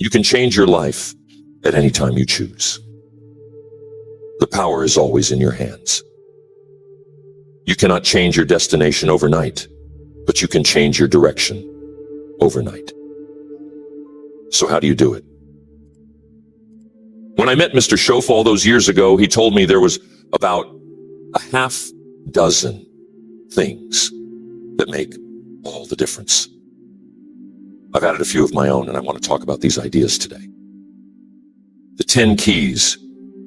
You can change your life at any time you choose. The power is always in your hands. You cannot change your destination overnight, but you can change your direction overnight. So how do you do it? When I met Mr. Schoaf all those years ago, he told me there was about a half dozen things that make all the difference. I've added a few of my own, and I want to talk about these ideas today. The 10 keys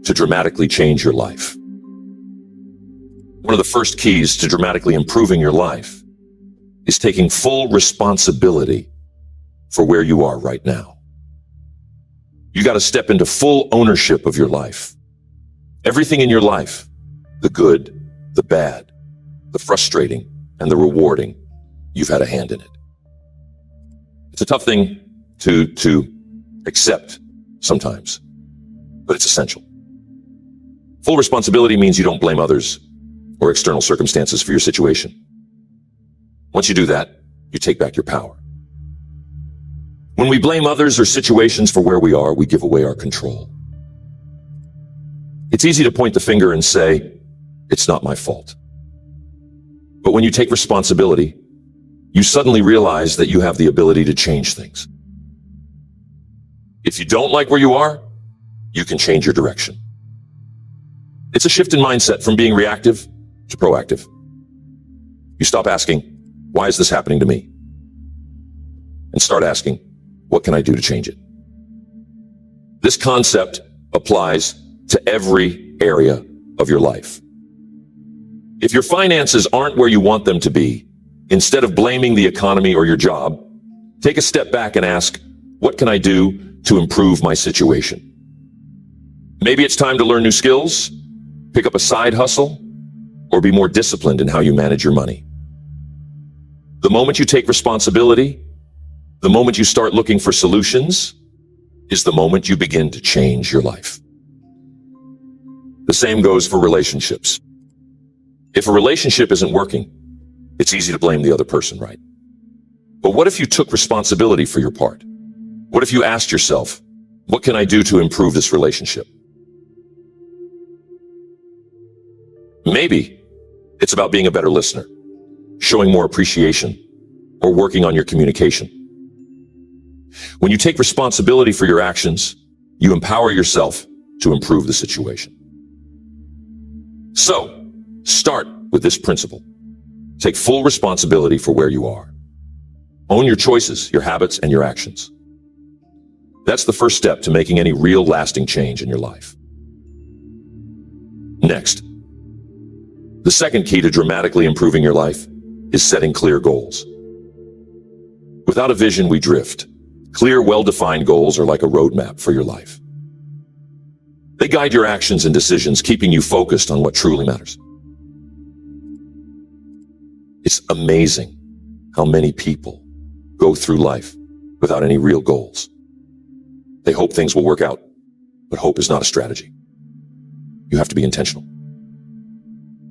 to dramatically change your life. One of the first keys to dramatically improving your life is taking full responsibility for where you are right now. You got to step into full ownership of your life. Everything in your life, the good, the bad, the frustrating, and the rewarding, you've had a hand in it. It's a tough thing to accept sometimes, but it's essential. Full responsibility means you don't blame others or external circumstances for your situation. Once you do that, you take back your power. When we blame others or situations for where we are, we give away our control. It's easy to point the finger and say, it's not my fault. But when you take responsibility, you suddenly realize that you have the ability to change things. If you don't like where you are, you can change your direction. It's a shift in mindset from being reactive to proactive. You stop asking, why is this happening to me? And start asking, what can I do to change it? This concept applies to every area of your life. If your finances aren't where you want them to be, instead of blaming the economy or your job, take a step back and ask, what can I do to improve my situation? Maybe it's time to learn new skills, pick up a side hustle, or be more disciplined in how you manage your money. The moment you take responsibility, the moment you start looking for solutions, is the moment you begin to change your life. The same goes for relationships. If a relationship isn't working, it's easy to blame the other person, right? But what if you took responsibility for your part? What if you asked yourself, what can I do to improve this relationship? Maybe it's about being a better listener, showing more appreciation, or working on your communication. When you take responsibility for your actions, you empower yourself to improve the situation. So, start with this principle. Take full responsibility for where you are. Own your choices, your habits, and your actions. That's the first step to making any real lasting change in your life. Next, the second key to dramatically improving your life is setting clear goals. Without a vision, we drift. Clear, well-defined goals are like a roadmap for your life. They guide your actions and decisions, keeping you focused on what truly matters. It's amazing how many people go through life without any real goals. They hope things will work out, but hope is not a strategy. You have to be intentional.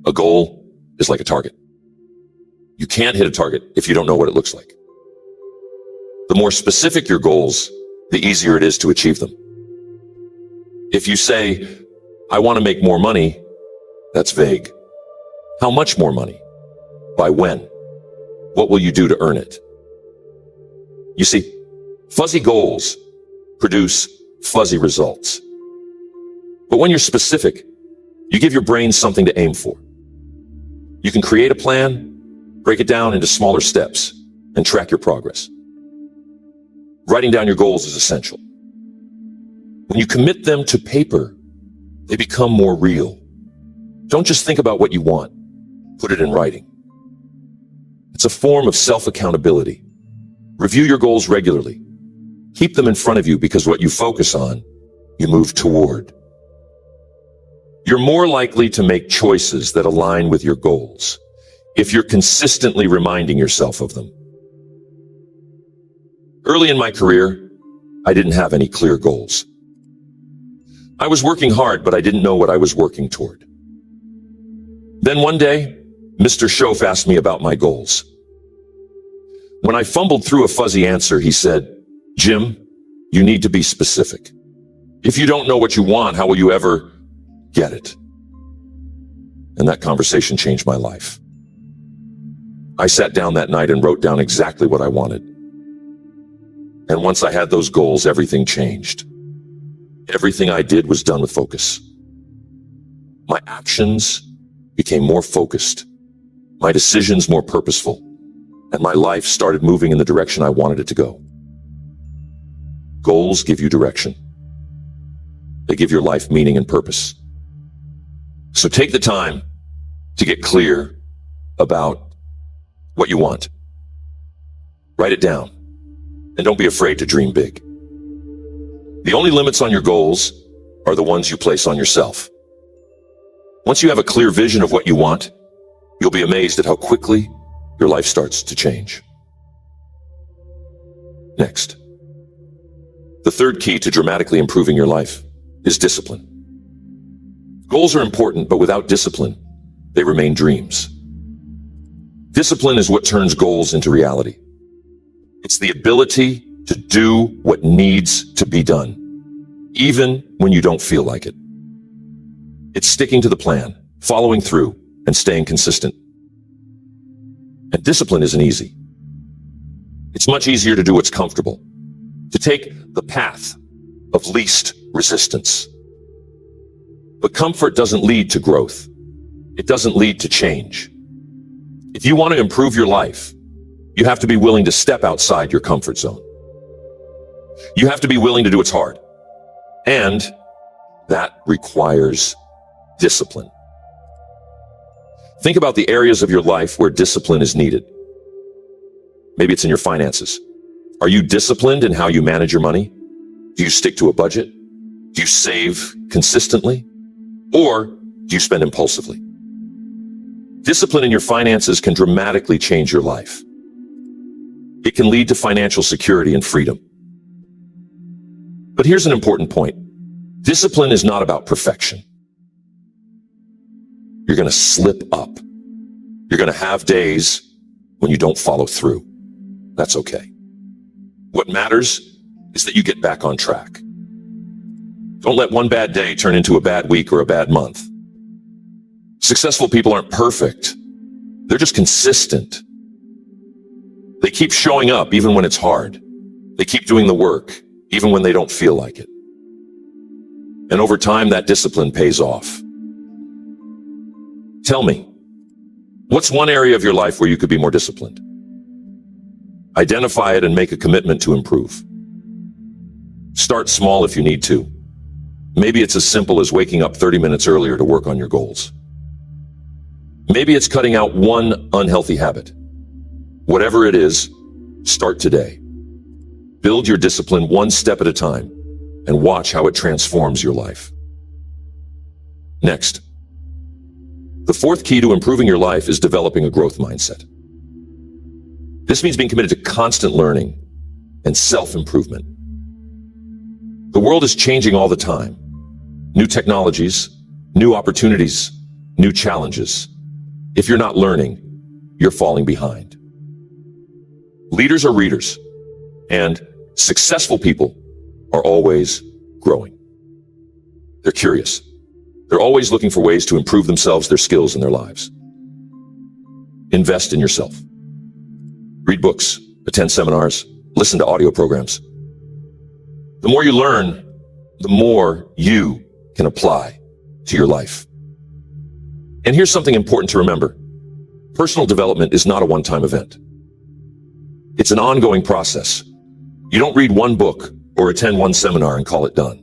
A goal is like a target. You can't hit a target if you don't know what it looks like. The more specific your goals, the easier it is to achieve them. If you say, I want to make more money, that's vague. How much more money? By when? What will you do to earn it? You see, fuzzy goals produce fuzzy results. But when you're specific, you give your brain something to aim for. You can create a plan, break it down into smaller steps, and track your progress. Writing down your goals is essential. When you commit them to paper, they become more real. Don't just think about what you want, put it in writing. It's a form of self-accountability. Review your goals regularly. Keep them in front of you because what you focus on, you move toward. You're more likely to make choices that align with your goals if you're consistently reminding yourself of them. Early in my career, I didn't have any clear goals. I was working hard, but I didn't know what I was working toward. Then one day, Mr. Schoaf asked me about my goals. When I fumbled through a fuzzy answer, he said, Jim, you need to be specific. If you don't know what you want, how will you ever get it? And that conversation changed my life. I sat down that night and wrote down exactly what I wanted. And once I had those goals, everything changed. Everything I did was done with focus. My actions became more focused, my decisions more purposeful, and my life started moving in the direction I wanted it to go. Goals give you direction. They give your life meaning and purpose. So take the time to get clear about what you want. Write it down, and don't be afraid to dream big. The only limits on your goals are the ones you place on yourself. Once you have a clear vision of what you want, you'll be amazed at how quickly your life starts to change. Next, the third key to dramatically improving your life is discipline. Goals are important, but without discipline, they remain dreams. Discipline is what turns goals into reality. It's the ability to do what needs to be done, even when you don't feel like it. It's sticking to the plan, following through, and staying consistent. And discipline isn't easy. It's much easier to do what's comfortable, to take the path of least resistance. But comfort doesn't lead to growth. It doesn't lead to change. If you want to improve your life, you have to be willing to step outside your comfort zone. You have to be willing to do what's hard. And that requires discipline. Think about the areas of your life where discipline is needed. Maybe it's in your finances. Are you disciplined in how you manage your money? Do you stick to a budget? Do you save consistently? Or do you spend impulsively? Discipline in your finances can dramatically change your life. It can lead to financial security and freedom. But here's an important point. Discipline is not about perfection. You're going to slip up. You're going to have days when you don't follow through. That's okay. What matters is that you get back on track. Don't let one bad day turn into a bad week or a bad month. Successful people aren't perfect. They're just consistent. They keep showing up even when it's hard. They keep doing the work even when they don't feel like it. And over time, that discipline pays off. Tell me, what's one area of your life where you could be more disciplined? Identify it and make a commitment to improve. Start small if you need to. Maybe it's as simple as waking up 30 minutes earlier to work on your goals. Maybe it's cutting out one unhealthy habit. Whatever it is, start today. Build your discipline one step at a time and watch how it transforms your life. Next, the fourth key to improving your life is developing a growth mindset. This means being committed to constant learning and self-improvement. The world is changing all the time. New technologies, new opportunities, new challenges. If you're not learning, you're falling behind. Leaders are readers, and successful people are always growing. They're curious. They're always looking for ways to improve themselves, their skills, and their lives. Invest in yourself. Read books, attend seminars, listen to audio programs. The more you learn, the more you can apply to your life. And here's something important to remember. Personal development is not a one-time event. It's an ongoing process. You don't read one book or attend one seminar and call it done.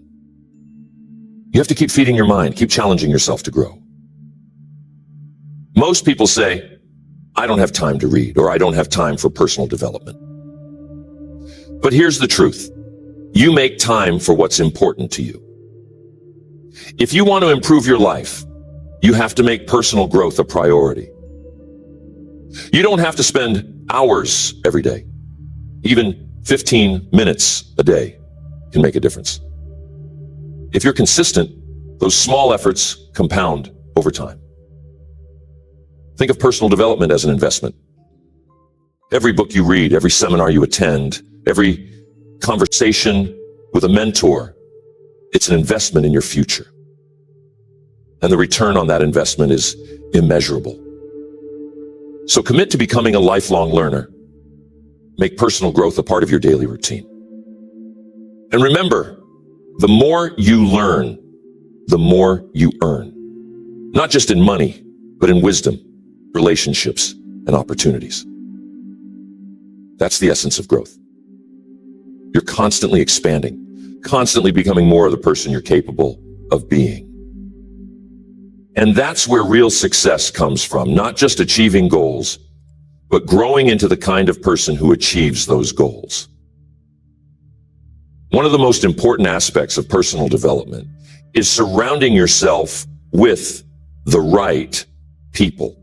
You have to keep feeding your mind, keep challenging yourself to grow. Most people say, I don't have time to read, or I don't have time for personal development. But here's the truth. You make time for what's important to you. If you want to improve your life, you have to make personal growth a priority. You don't have to spend hours every day. Even 15 minutes a day can make a difference. If you're consistent, those small efforts compound over time. Think of personal development as an investment. Every book you read, every seminar you attend, every conversation With a mentor, it's an investment in your future. And the return on that investment is immeasurable. So commit to becoming a lifelong learner. Make personal growth a part of your daily routine. And remember, the more you learn, the more you earn. Not just in money, but in wisdom, relationships, and opportunities. That's the essence of growth. You're constantly expanding, constantly becoming more of the person you're capable of being. And that's where real success comes from, not just achieving goals, but growing into the kind of person who achieves those goals. One of the most important aspects of personal development is surrounding yourself with the right people.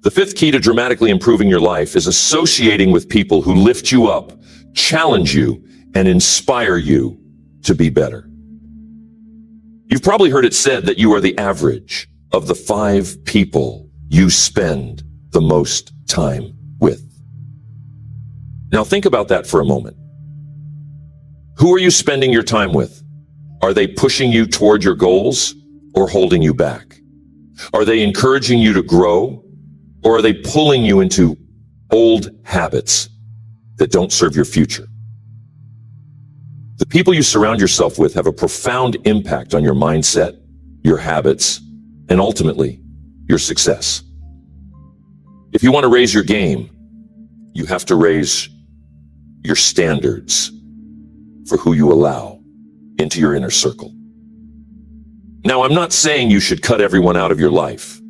The fifth key to dramatically improving your life is associating with people who lift you up, challenge you, and inspire you to be better. You've probably heard it said that you are the average of the 5 people you spend the most time with. Now think about that for a moment. Who are you spending your time with? Are they pushing you toward your goals or holding you back? Are they encouraging you to grow, or are they pulling you into old habits that don't serve your future? The people you surround yourself with have a profound impact on your mindset, your habits, and ultimately, your success. If you want to raise your game, you have to raise your standards for who you allow into your inner circle. Now, I'm not saying you should cut everyone out of your life.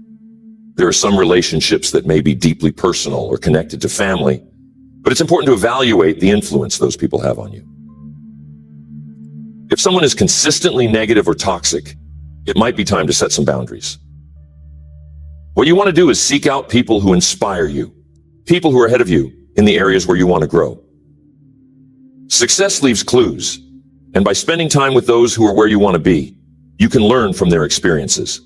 There are some relationships that may be deeply personal or connected to family, but it's important to evaluate the influence those people have on you. If someone is consistently negative or toxic, it might be time to set some boundaries. What you want to do is seek out people who inspire you, people who are ahead of you in the areas where you want to grow. Success leaves clues, and by spending time with those who are where you want to be, you can learn from their experiences.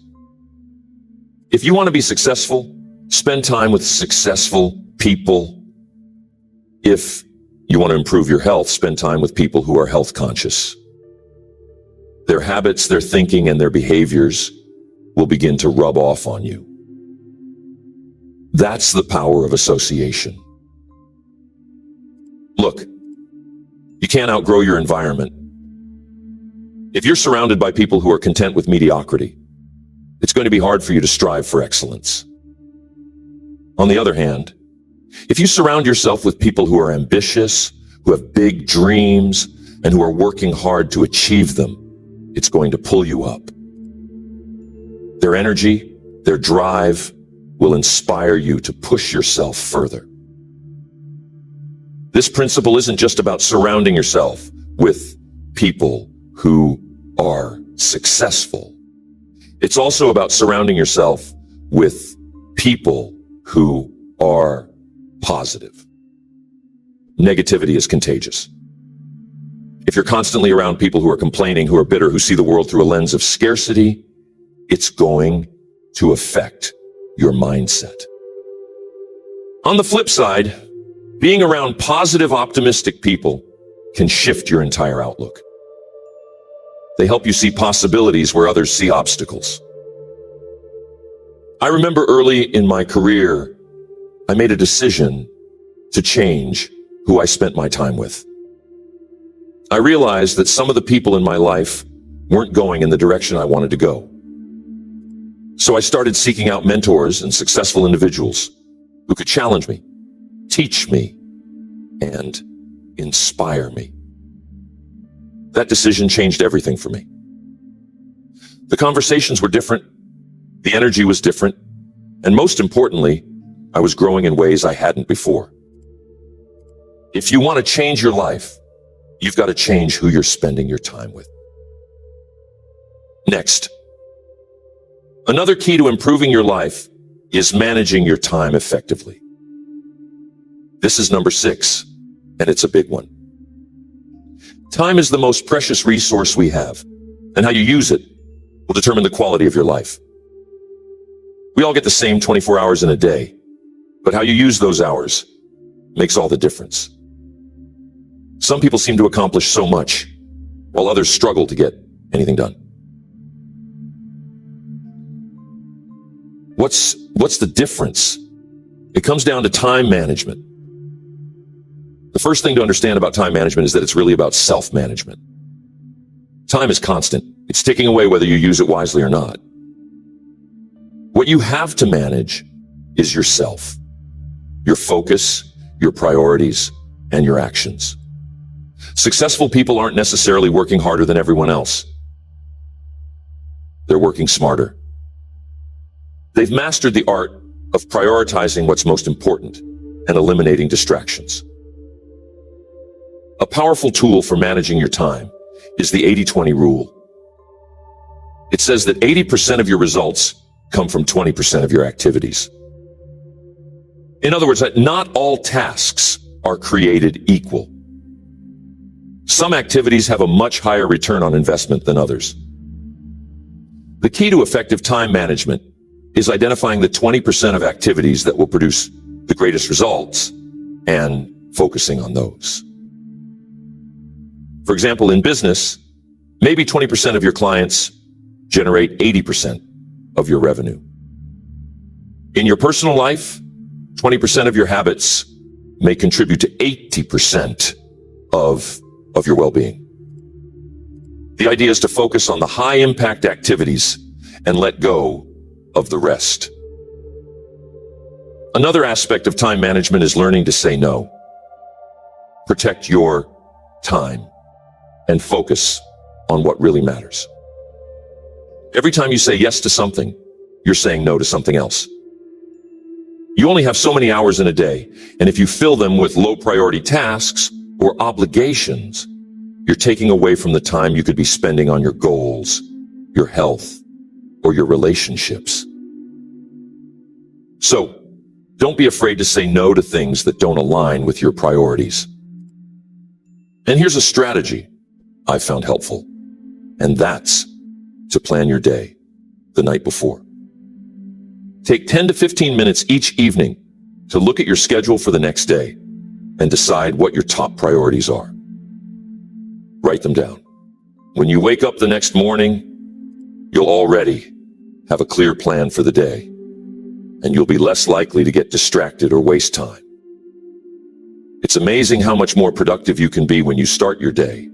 If you want to be successful, spend time with successful people. If you want to improve your health, spend time with people who are health conscious. Their habits, their thinking, and their behaviors will begin to rub off on you. That's the power of association. Look, you can't outgrow your environment. If you're surrounded by people who are content with mediocrity, it's going to be hard for you to strive for excellence. On the other hand, if you surround yourself with people who are ambitious, who have big dreams, and who are working hard to achieve them, it's going to pull you up. Their energy, their drive will inspire you to push yourself further. This principle isn't just about surrounding yourself with people who are successful. It's also about surrounding yourself with people who are positive. Negativity is contagious. If you're constantly around people who are complaining, who are bitter, who see the world through a lens of scarcity, it's going to affect your mindset. On the flip side, being around positive, optimistic people can shift your entire outlook. They help you see possibilities where others see obstacles. I remember early in my career, I made a decision to change who I spent my time with. I realized that some of the people in my life weren't going in the direction I wanted to go. So I started seeking out mentors and successful individuals who could challenge me, teach me, and inspire me. That decision changed everything for me. The conversations were different, the energy was different, and most importantly, I was growing in ways I hadn't before. If you want to change your life, you've got to change who you're spending your time with. Next, another key to improving your life is managing your time effectively. This is number 6, and it's a big one. Time is the most precious resource we have, and how you use it will determine the quality of your life. We all get the same 24 hours in a day, but how you use those hours makes all the difference. Some people seem to accomplish so much, while others struggle to get anything done. What's the difference? It comes down to time management. The first thing to understand about time management is that it's really about self-management. Time is constant. It's ticking away whether you use it wisely or not. What you have to manage is yourself, your focus, your priorities, and your actions. Successful people aren't necessarily working harder than everyone else. They're working smarter. They've mastered the art of prioritizing what's most important and eliminating distractions. A powerful tool for managing your time is the 80-20 rule. It says that 80% of your results come from 20% of your activities. In other words, that not all tasks are created equal. Some activities have a much higher return on investment than others. The key to effective time management is identifying the 20% of activities that will produce the greatest results and focusing on those. For example, in business, maybe 20% of your clients generate 80% of your revenue. In your personal life, 20% of your habits may contribute to 80% of your well-being. The idea is to focus on the high-impact activities and let go of the rest. Another aspect of time management is learning to say no. Protect your time and focus on what really matters. Every time you say yes to something, you're saying no to something else. You only have so many hours in a day, and if you fill them with low-priority tasks or obligations, you're taking away from the time you could be spending on your goals, your health, or your relationships. So, don't be afraid to say no to things that don't align with your priorities. And here's a strategy I found helpful, and that's to plan your day the night before. Take 10 to 15 minutes each evening to look at your schedule for the next day and decide what your top priorities are. Write them down. When you wake up the next morning, you'll already have a clear plan for the day, and you'll be less likely to get distracted or waste time. It's amazing how much more productive you can be when you start your day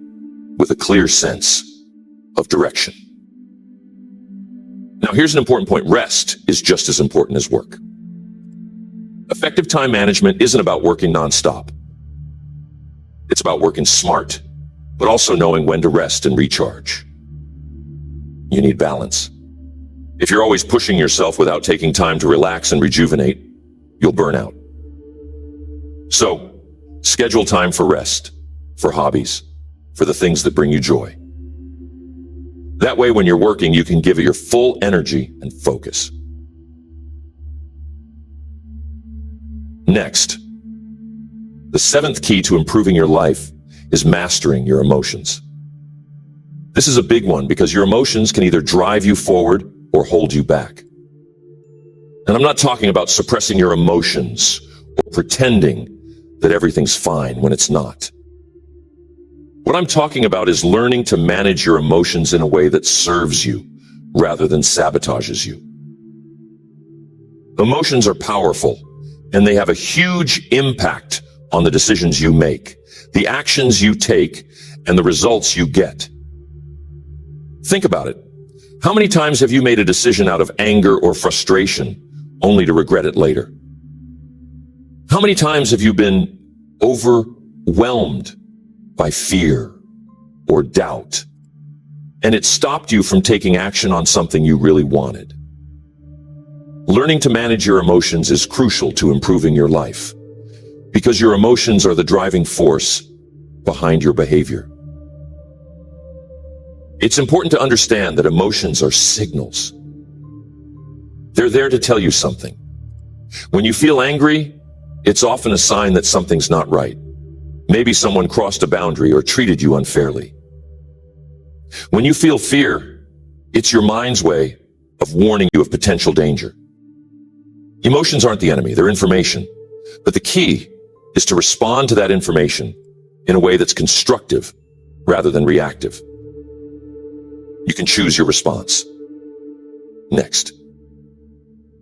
with a clear sense of direction. Now, here's an important point. Rest is just as important as work. Effective time management isn't about working nonstop. It's about working smart, but also knowing when to rest and recharge. You need balance. If you're always pushing yourself without taking time to relax and rejuvenate, you'll burn out. So, schedule time for rest, for hobbies, for the things that bring you joy. That way, when you're working, you can give it your full energy and focus. Next, the seventh key to improving your life is mastering your emotions. This is a big one because your emotions can either drive you forward or hold you back. And I'm not talking about suppressing your emotions or pretending that everything's fine when it's not. What I'm talking about is learning to manage your emotions in a way that serves you rather than sabotages you. Emotions are powerful, and they have a huge impact on the decisions you make, the actions you take, and the results you get. Think about it. How many times have you made a decision out of anger or frustration only to regret it later? How many times have you been overwhelmed by fear or doubt, and it stopped you from taking action on something you really wanted? Learning to manage your emotions is crucial to improving your life, because your emotions are the driving force behind your behavior. It's important to understand that emotions are signals. They're there to tell you something. When you feel angry, it's often a sign that something's not right. Maybe someone crossed a boundary or treated you unfairly. When you feel fear, it's your mind's way of warning you of potential danger. Emotions aren't the enemy, they're information. But the key is to respond to that information in a way that's constructive rather than reactive. You can choose your response. Next.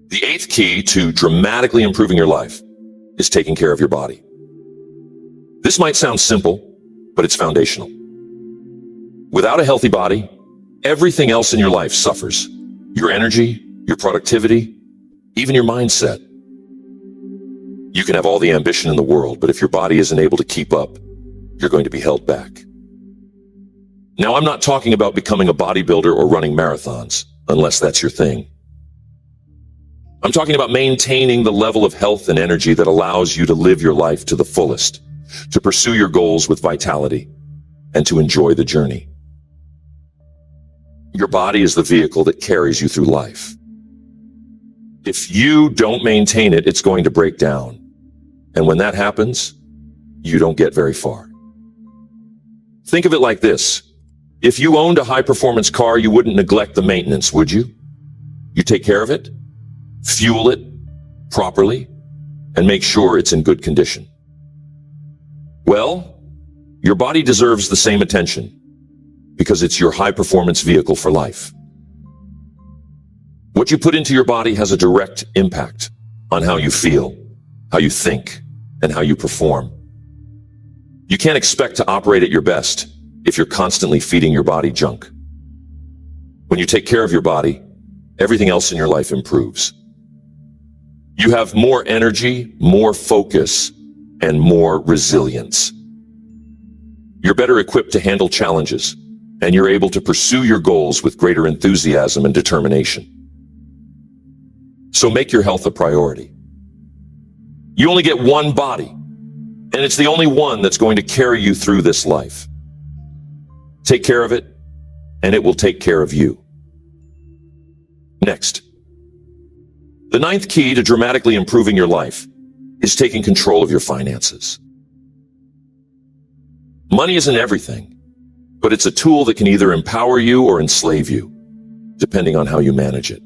The eighth key to dramatically improving your life is taking care of your body. This might sound simple, but it's foundational. Without a healthy body, everything else in your life suffers. Your energy, your productivity, even your mindset. You can have all the ambition in the world, but if your body isn't able to keep up, you're going to be held back. Now, I'm not talking about becoming a bodybuilder or running marathons, unless that's your thing. I'm talking about maintaining the level of health and energy that allows you to live your life to the fullest, to pursue your goals with vitality, and to enjoy the journey. Your body is the vehicle that carries you through life. If you don't maintain it, it's going to break down. And when that happens, you don't get very far. Think of it like this. If you owned a high-performance car, you wouldn't neglect the maintenance, would you? You take care of it, fuel it properly, and make sure it's in good condition. Well, your body deserves the same attention because it's your high-performance vehicle for life. What you put into your body has a direct impact on how you feel, how you think, and how you perform. You can't expect to operate at your best if you're constantly feeding your body junk. When you take care of your body, everything else in your life improves. You have more energy, more focus, and more resilience. You're better equipped to handle challenges, and you're able to pursue your goals with greater enthusiasm and determination. So make your health a priority. You only get one body, and it's the only one that's going to carry you through this life. Take care of it, and it will take care of you. Next. The ninth key to dramatically improving your life is taking control of your finances. Money isn't everything, but it's a tool that can either empower you or enslave you, depending on how you manage it.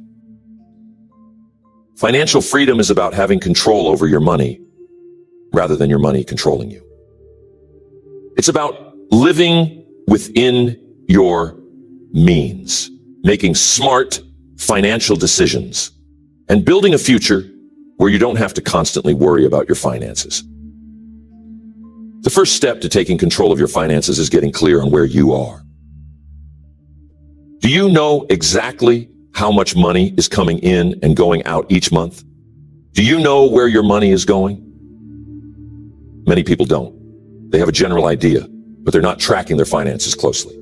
Financial freedom is about having control over your money rather than your money controlling you. It's about living within your means, making smart financial decisions, and building a future where you don't have to constantly worry about your finances. The first step to taking control of your finances is getting clear on where you are. Do you know exactly how much money is coming in and going out each month? Do you know where your money is going? Many people don't. They have a general idea, but they're not tracking their finances closely.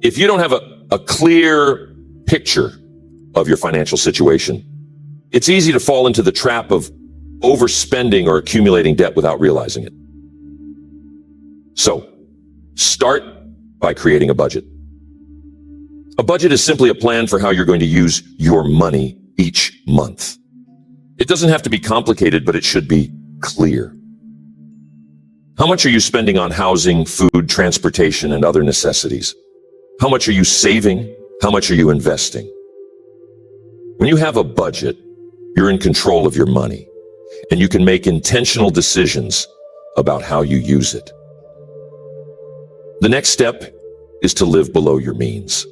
If you don't have a clear picture of your financial situation, it's easy to fall into the trap of overspending or accumulating debt without realizing it. So, start by creating a budget. A budget is simply a plan for how you're going to use your money each month. It doesn't have to be complicated, but it should be clear. How much are you spending on housing, food, transportation, and other necessities? How much are you saving? How much are you investing? When you have a budget, you're in control of your money, and you can make intentional decisions about how you use it. The next step is to live below your means.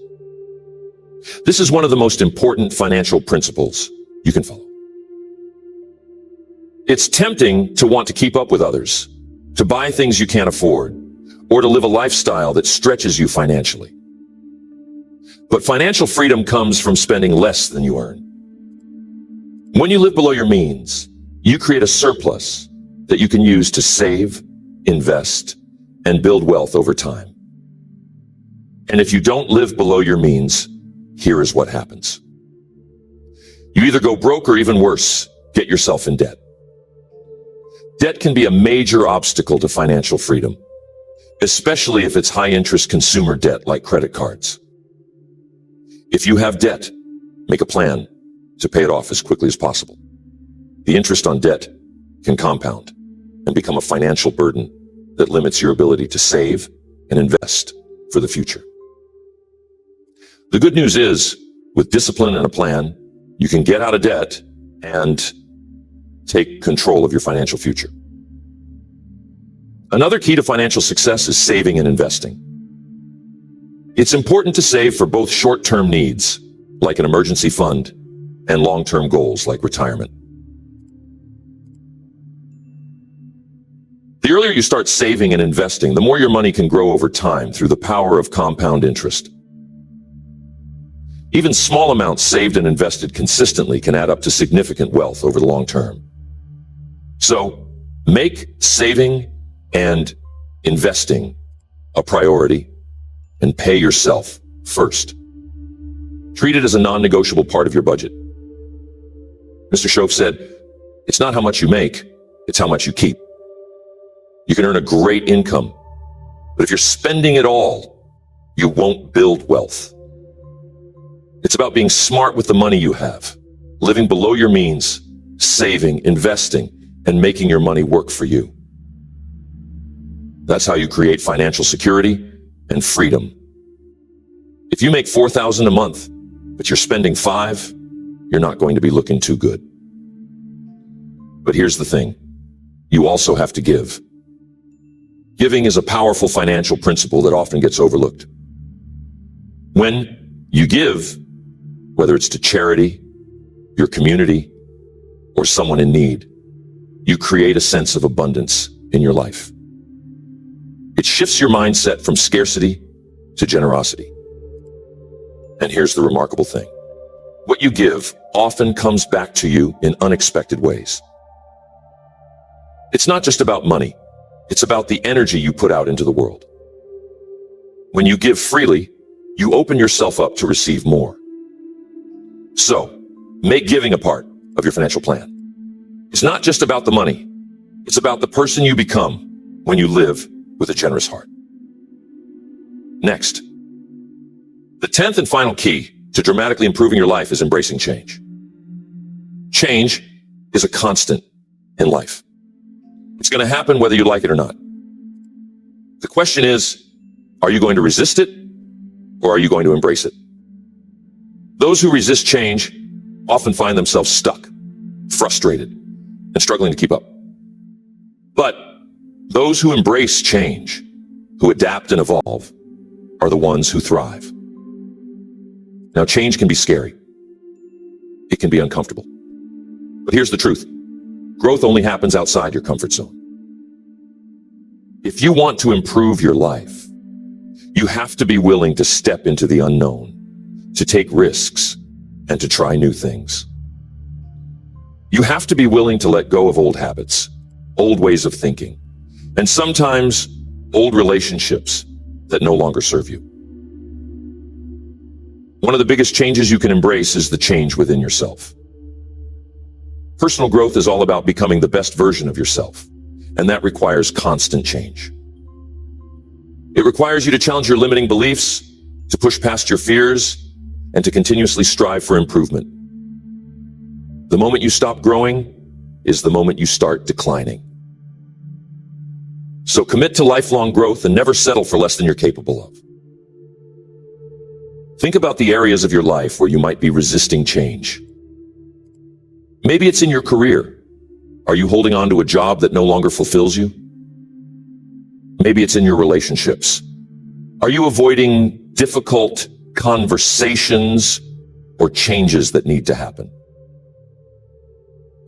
This is one of the most important financial principles you can follow. It's tempting to want to keep up with others, to buy things you can't afford, or to live a lifestyle that stretches you financially. But financial freedom comes from spending less than you earn. When you live below your means, you create a surplus that you can use to save, invest, and build wealth over time. And if you don't live below your means, here is what happens. You either go broke or, even worse, get yourself in debt. Debt can be a major obstacle to financial freedom, especially if it's high-interest consumer debt like credit cards. If you have debt, make a plan to pay it off as quickly as possible. The interest on debt can compound and become a financial burden that limits your ability to save and invest for the future. The good news is, with discipline and a plan, you can get out of debt and take control of your financial future. Another key to financial success is saving and investing. It's important to save for both short-term needs, like an emergency fund, and long-term goals like retirement. The earlier you start saving and investing, the more your money can grow over time through the power of compound interest. Even small amounts saved and invested consistently can add up to significant wealth over the long term. So, make saving and investing a priority and pay yourself first. Treat it as a non-negotiable part of your budget. Mr. Shoaff said, "It's not how much you make, it's how much you keep." You can earn a great income, but if you're spending it all, you won't build wealth. It's about being smart with the money you have, living below your means, saving, investing, and making your money work for you. That's how you create financial security and freedom. If you make $4,000 a month, but you're spending $5,000, you're not going to be looking too good. But here's the thing. You also have to give. Giving is a powerful financial principle that often gets overlooked. When you give, whether it's to charity, your community, or someone in need, you create a sense of abundance in your life. It shifts your mindset from scarcity to generosity. And here's the remarkable thing. What you give often comes back to you in unexpected ways. It's not just about money. It's about the energy you put out into the world. When you give freely, you open yourself up to receive more. So, make giving a part of your financial plan. It's not just about the money. It's about the person you become when you live with a generous heart. Next, the 10th and final key to dramatically improving your life is embracing change. Change is a constant in life. It's going to happen whether you like it or not. The question is, are you going to resist it or are you going to embrace it? Those who resist change often find themselves stuck, frustrated, and struggling to keep up. But those who embrace change, who adapt and evolve, are the ones who thrive. Now, change can be scary. It can be uncomfortable. But here's the truth. Growth only happens outside your comfort zone. If you want to improve your life, you have to be willing to step into the unknown, to take risks, and to try new things. You have to be willing to let go of old habits, old ways of thinking, and sometimes old relationships that no longer serve you. One of the biggest changes you can embrace is the change within yourself. Personal growth is all about becoming the best version of yourself, and that requires constant change. It requires you to challenge your limiting beliefs, to push past your fears, and to continuously strive for improvement. The moment you stop growing is the moment you start declining. So commit to lifelong growth and never settle for less than you're capable of. Think about the areas of your life where you might be resisting change. Maybe it's in your career. Are you holding on to a job that no longer fulfills you? Maybe it's in your relationships. Are you avoiding difficult conversations or changes that need to happen?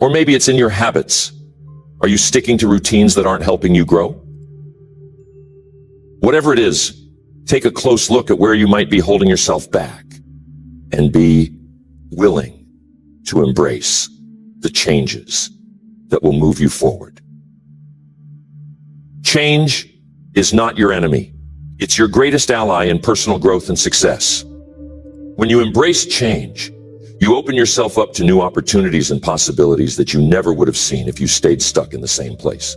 Or maybe it's in your habits. Are you sticking to routines that aren't helping you grow? Whatever it is, take a close look at where you might be holding yourself back and be willing to embrace the changes that will move you forward. Change is not your enemy. It's your greatest ally in personal growth and success. When you embrace change, you open yourself up to new opportunities and possibilities that you never would have seen if you stayed stuck in the same place.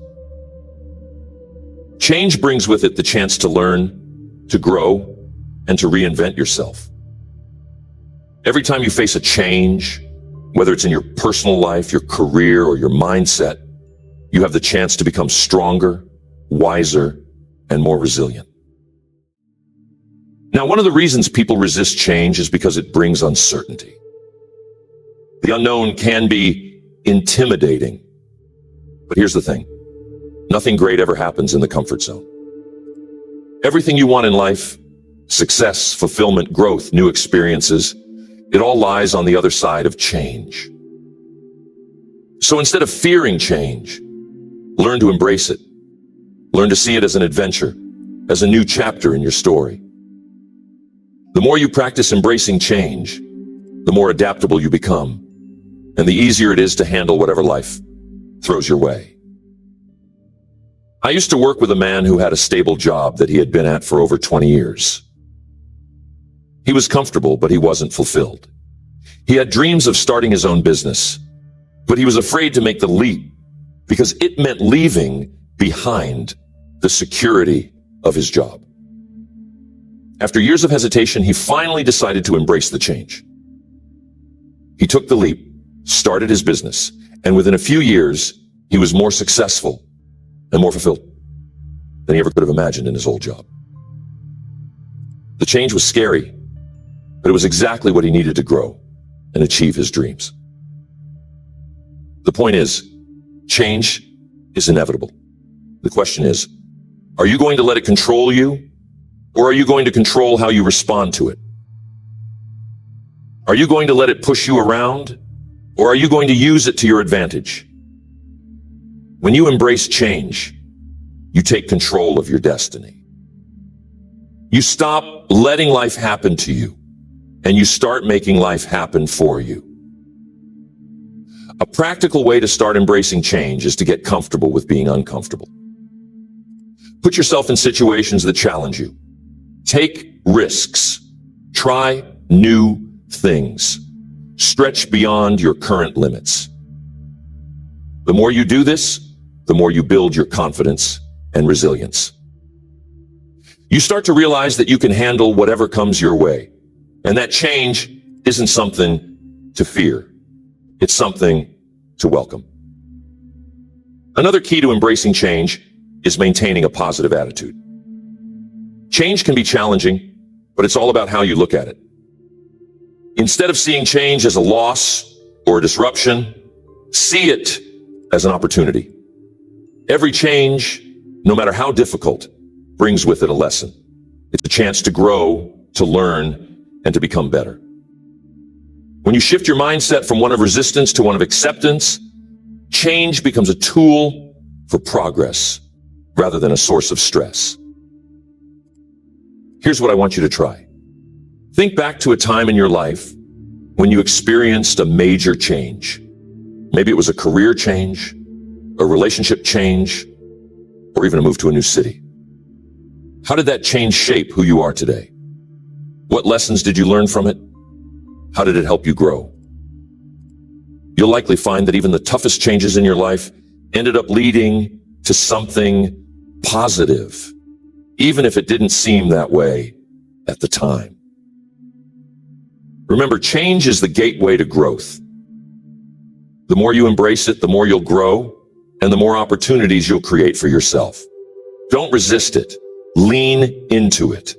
Change brings with it the chance to learn, to grow, and to reinvent yourself. Every time you face a change, whether it's in your personal life, your career, or your mindset, you have the chance to become stronger, wiser, and more resilient. Now, one of the reasons people resist change is because it brings uncertainty. The unknown can be intimidating. But here's the thing. Nothing great ever happens in the comfort zone. Everything you want in life, success, fulfillment, growth, new experiences, it all lies on the other side of change. So instead of fearing change, learn to embrace it. Learn to see it as an adventure, as a new chapter in your story. The more you practice embracing change, the more adaptable you become, and the easier it is to handle whatever life throws your way. I used to work with a man who had a stable job that he had been at for over 20 years. He was comfortable, but he wasn't fulfilled. He had dreams of starting his own business, but he was afraid to make the leap because it meant leaving behind the security of his job. After years of hesitation, he finally decided to embrace the change. He took the leap, started his business, and within a few years, he was more successful and more fulfilled than he ever could have imagined in his old job. The change was scary, but it was exactly what he needed to grow and achieve his dreams. The point is, change is inevitable. The question is, are you going to let it control you, or are you going to control how you respond to it? Are you going to let it push you around, or are you going to use it to your advantage? When you embrace change, you take control of your destiny. You stop letting life happen to you, and you start making life happen for you. A practical way to start embracing change is to get comfortable with being uncomfortable. Put yourself in situations that challenge you. Take risks. Try new things. Stretch beyond your current limits. The more you do this, the more you build your confidence and resilience. You start to realize that you can handle whatever comes your way, and that change isn't something to fear. It's something to welcome. Another key to embracing change is maintaining a positive attitude. Change can be challenging, but it's all about how you look at it. Instead of seeing change as a loss or a disruption, see it as an opportunity. Every change, no matter how difficult, brings with it a lesson. It's a chance to grow, to learn, and to become better. When you shift your mindset from one of resistance to one of acceptance, change becomes a tool for progress rather than a source of stress. Here's what I want you to try. Think back to a time in your life when you experienced a major change. Maybe it was a career change, a relationship change, or even a move to a new city. How did that change shape who you are today? What lessons did you learn from it? How did it help you grow? You'll likely find that even the toughest changes in your life ended up leading to something positive, even if it didn't seem that way at the time. Remember, change is the gateway to growth. The more you embrace it, the more you'll grow, and the more opportunities you'll create for yourself. Don't resist it. Lean into it.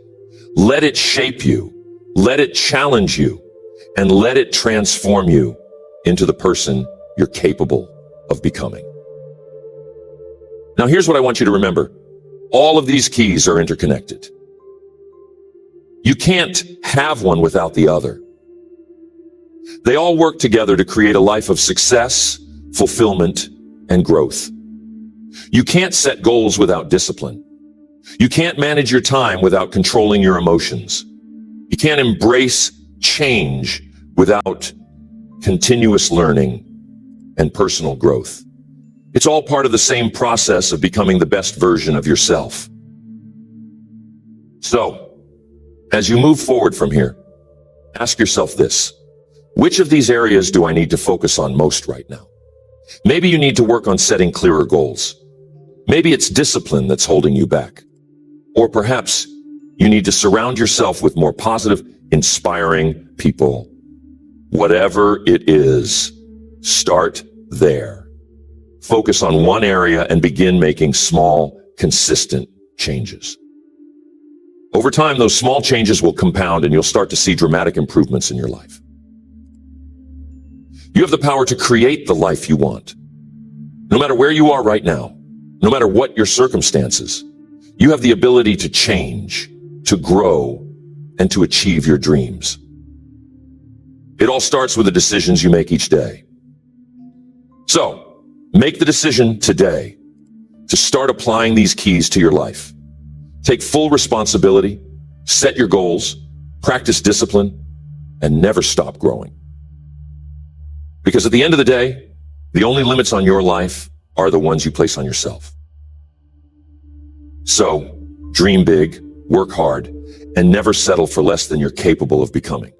Let it shape you. Let it challenge you. And let it transform you into the person you're capable of becoming. Now, here's what I want you to remember. All of these keys are interconnected. You can't have one without the other. They all work together to create a life of success, fulfillment, and growth. You can't set goals without discipline. You can't manage your time without controlling your emotions. You can't embrace change without continuous learning and personal growth. It's all part of the same process of becoming the best version of yourself. So, as you move forward from here, ask yourself this: which of these areas do I need to focus on most right now? Maybe you need to work on setting clearer goals. Maybe it's discipline that's holding you back. Or perhaps you need to surround yourself with more positive, inspiring people. Whatever it is, start there. Focus on one area and begin making small, consistent changes. Over time, those small changes will compound and you'll start to see dramatic improvements in your life. You have the power to create the life you want. No matter where you are right now, No matter what your circumstances, you have the ability to change, to grow, and to achieve your dreams. It all starts with the decisions you make each day. So, make the decision today to start applying these keys to your life. Take full responsibility, set your goals, practice discipline, and never stop growing. Because at the end of the day, the only limits on your life are the ones you place on yourself. So, dream big, work hard, and never settle for less than you're capable of becoming.